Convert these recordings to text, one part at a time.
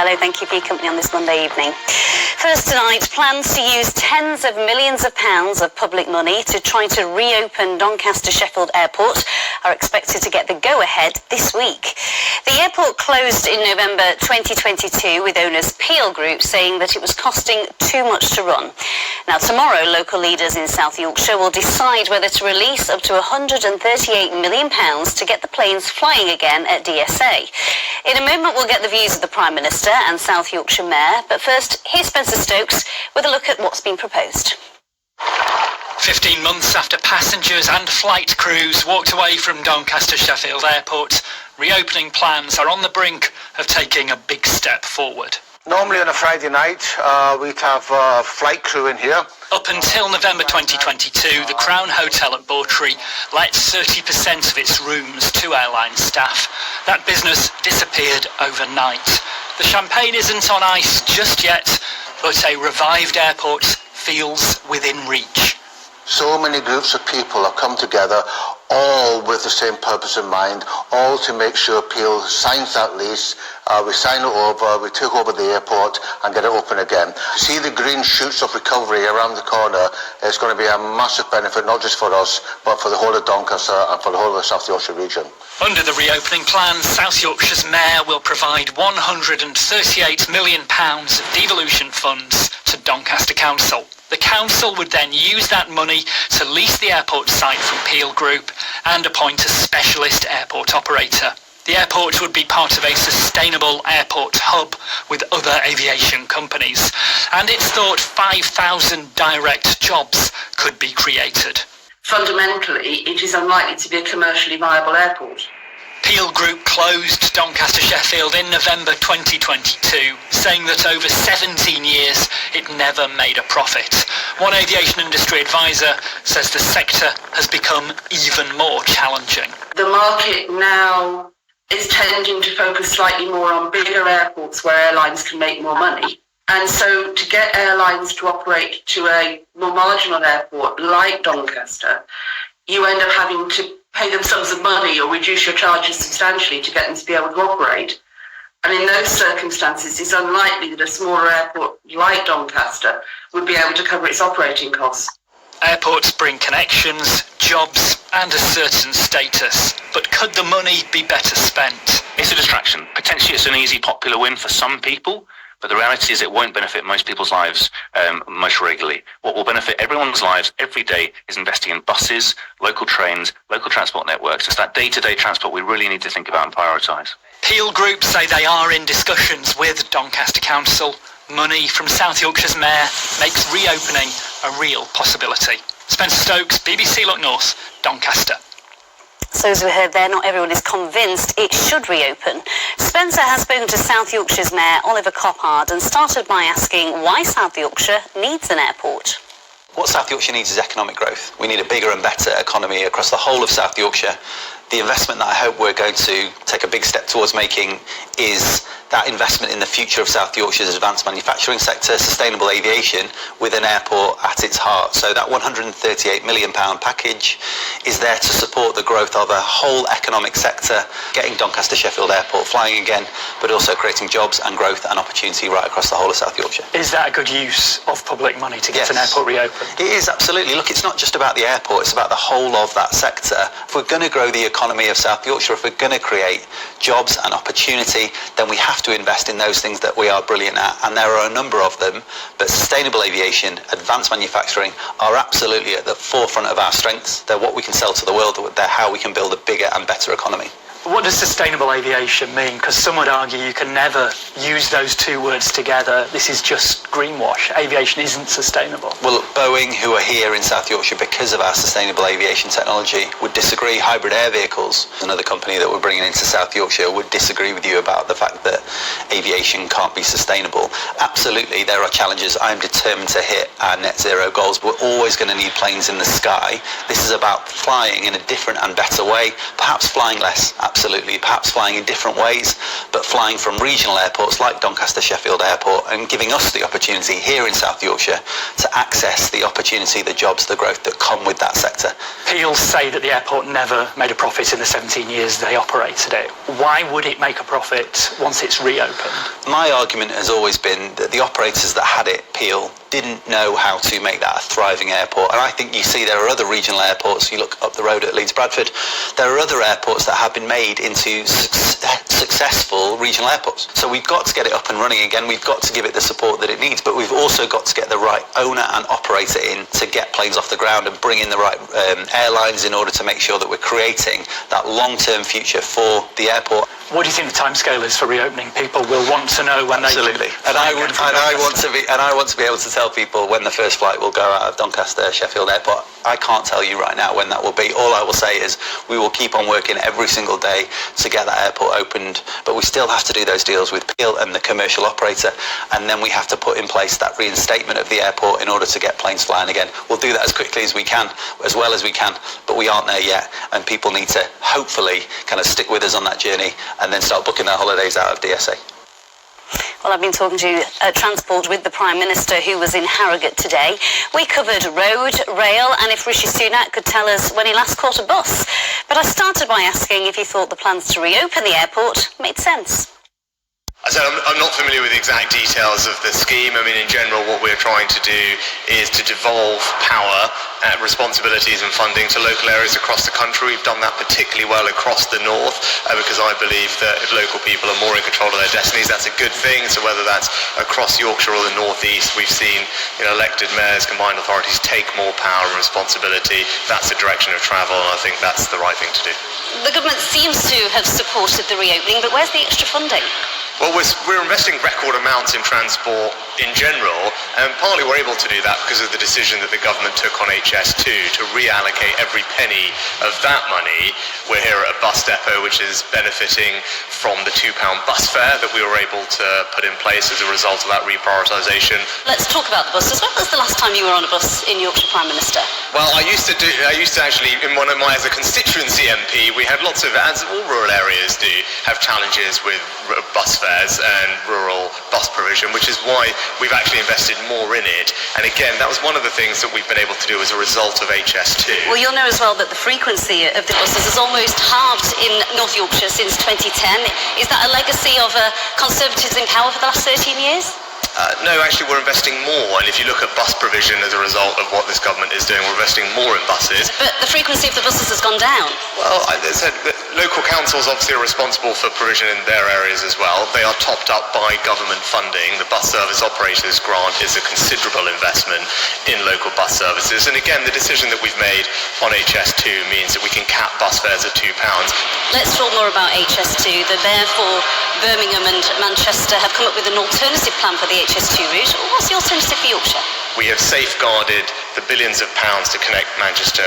Hello, thank you for your company on this Monday evening. First tonight, plans to use tens of millions of pounds of public money to try to reopen Doncaster Sheffield Airport are expected to get the go-ahead this week. The airport closed in November 2022 with owners Peel Group saying that it was costing too much to run. Now tomorrow, local leaders in South Yorkshire will decide whether to release up to £138 million to get the planes flying again at DSA. In a moment, we'll get the views of the Prime Minister and South Yorkshire Mayor, but first, here's Spencer Stokes with a look at what's been proposed. 15 months after passengers and flight crews walked away from Doncaster Sheffield Airport, reopening plans are on the brink of taking a big step forward. Normally on a Friday night, we'd have a flight crew in here. Up until November 2022, the Crown Hotel at Bawtry let 30% of its rooms to airline staff. That business disappeared overnight. The champagne isn't on ice just yet, but a revived airport feels within reach. So many groups of people have come together, all with the same purpose in mind, all to make sure Peel signs that lease, we sign it over, we take over the airport and get it open again. See the green shoots of recovery around the corner. It's going to be a massive benefit, not just for us, but for the whole of Doncaster and for the whole of the South Yorkshire region. Under the reopening plans, South Yorkshire's Mayor will provide £138 million of devolution funds to Doncaster Council. The council would then use that money to lease the airport site from Peel Group and appoint a specialist airport operator. The airport would be part of a sustainable airport hub with other aviation companies, and it's thought 5,000 direct jobs could be created. Fundamentally, it is unlikely to be a commercially viable airport. Peel Group closed Doncaster Sheffield in November 2022, saying that over 17 years it never made a profit. One aviation industry advisor says the sector has become even more challenging. The market now is tending to focus slightly more on bigger airports where airlines can make more money. And so to get airlines to operate to a more marginal airport like Doncaster, you end up having to pay them sums of money or reduce your charges substantially to get them to be able to operate. And in those circumstances, it's unlikely that a smaller airport like Doncaster would be able to cover its operating costs. Airports bring connections, jobs and a certain status. But could the money be better spent? It's a distraction. Potentially it's an easy popular win for some people, but the reality is it won't benefit most people's lives most regularly. What will benefit everyone's lives every day is investing in buses, local trains, local transport networks. It's that day-to-day transport we really need to think about and prioritise. Peel Group say they are in discussions with Doncaster Council. Money from South Yorkshire's Mayor makes reopening a real possibility. Spencer Stokes, BBC Look North, Doncaster. So as we heard there, not everyone is convinced it should reopen. Spencer has spoken to South Yorkshire's Mayor Oliver Coppard and started by asking why South Yorkshire needs an airport. What South Yorkshire needs is economic growth. We need a bigger and better economy across the whole of South Yorkshire. The investment that I hope we're going to take a big step towards making is that investment in the future of South Yorkshire's advanced manufacturing sector, sustainable aviation, with an airport at its heart. So that £138 million package is there to support the growth of a whole economic sector, getting Doncaster Sheffield Airport flying again, but also creating jobs and growth and opportunity right across the whole of South Yorkshire. Is that a good use of public money to get an airport reopened? It is, absolutely. Look, it's not just about the airport, it's about the whole of that sector. If we're going to grow the economy of South Yorkshire, if we're going to create jobs and opportunity, then we have to invest in those things that we are brilliant at, and there are a number of them, but sustainable aviation, advanced manufacturing are absolutely at the forefront of our strengths. They're what we can sell to the world, they're how we can build a bigger and better economy. What does sustainable aviation mean? Because some would argue you can never use those two words together. This is just greenwash. Aviation isn't sustainable. Well, Boeing, who are here in South Yorkshire because of our sustainable aviation technology, would disagree. Hybrid air vehicles, another company that we're bringing into South Yorkshire, would disagree with you about the fact that aviation can't be sustainable. Absolutely, there are challenges. I'm determined to hit our net zero goals. We're always going to need planes in the sky. This is about flying in a different and better way, perhaps flying less. Absolutely, perhaps flying in different ways, but flying from regional airports like Doncaster Sheffield Airport and giving us the opportunity here in South Yorkshire to access the opportunity, the jobs, the growth that come with that sector. Peel say that the airport never made a profit in the 17 years they operated it. Why would it make a profit once it's reopened? reopened? My argument has always been that the operators that had it, Peel, didn't know how to make that a thriving airport. And I think you see there are other regional airports. You look up the road at Leeds Bradford, there are other airports that have been made into successful regional airports. So we've got to get it up and running again. We've got to give it the support that it needs, but we've also got to get the right owner and operator in to get planes off the ground and bring in the right airlines in order to make sure that we're creating that long-term future for the airport. What do you think the timescale is for reopening? People will want to know when Absolutely. they. I want to be able to tell people when the first flight will go out of Doncaster Sheffield Airport. I can't tell you right now when that will be. All I will say is we will keep on working every single day to get that airport opened, but we still have to do those deals with Peel and the commercial operator, and then we have to put in place that reinstatement of the airport in order to get planes flying again. We'll do that as quickly as we can, as well as we can, but we aren't there yet, and people need to hopefully kind of stick with us on that journey and then start booking their holidays out of DSA. Well, I've been talking to Transport with the Prime Minister, who was in Harrogate today. We covered road, rail, and if Rishi Sunak could tell us when he last caught a bus. But I started by asking if he thought the plans to reopen the airport made sense. I said I'm not familiar with the exact details of the scheme. I mean, in general, what we're trying to do is to devolve power, responsibilities and funding to local areas across the country. We've done that particularly well across the north because I believe that if local people are more in control of their destinies, that's a good thing. So whether that's across Yorkshire or the northeast, we've seen elected mayors, combined authorities take more power and responsibility. That's the direction of travel, and I think that's the right thing to do. The government seems to have supported the reopening, but where's the extra funding? Well, we're investing record amounts in transport in general, and partly we're able to do that because of the decision that the government took on HS2 to reallocate every penny of that money. We're here at a bus depot which is benefiting from the £2 bus fare that we were able to put in place as a result of that reprioritisation. Let's talk about the buses. When was the last time you were on a bus in Yorkshire, Prime Minister? Well, I used to actually, in one of my, as a constituency MP, we had lots of, as all rural areas do, have challenges with bus fares and rural bus provision, which is why we've actually invested more in it. And again, that was one of the things that we've been able to do as a result of HS2. Well, you'll know as well that the frequency of the buses has almost halved in North Yorkshire since 2010. Is that a legacy of Conservatives in power for the last 13 years? No, actually we're investing more, and if you look at bus provision as a result of what this government is doing, we're investing more in buses. But the frequency of the buses has gone down. Well, as I said, local councils obviously are responsible for provision in their areas as well. They are topped up by government funding. The bus service operators grant is a considerable investment in local bus services, and again, the decision that we've made on HS2 means that we can cap bus fares at £2. Let's talk more about HS2. Therefore, Birmingham and Manchester have come up with an alternative plan for the HS2 route. What's the alternative for Yorkshire? We have safeguarded the billions of pounds to connect Manchester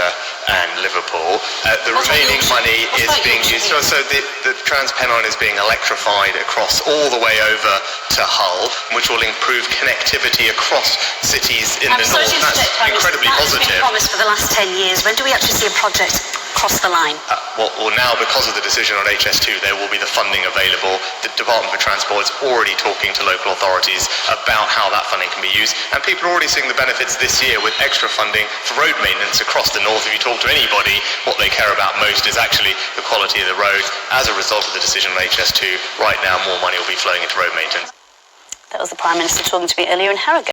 and Liverpool. The remaining money is being used. So the Trans-Pennine is being electrified across all the way over to Hull, which will improve connectivity across cities in the north. That's incredibly positive. That's been promised for the last 10 years. When do we actually see a project cross the line? Well, now because of the decision on HS2, there will be the funding available. The Department for Transport is already talking to local authorities about how that funding can be used, and people are already seeing the benefits this year with extra funding for road maintenance across the north. If you talk to anybody, what they care about most is actually the quality of the roads. As a result of the decision on HS2, right now more money will be flowing into road maintenance. That was the Prime Minister talking to me earlier in Harrogate.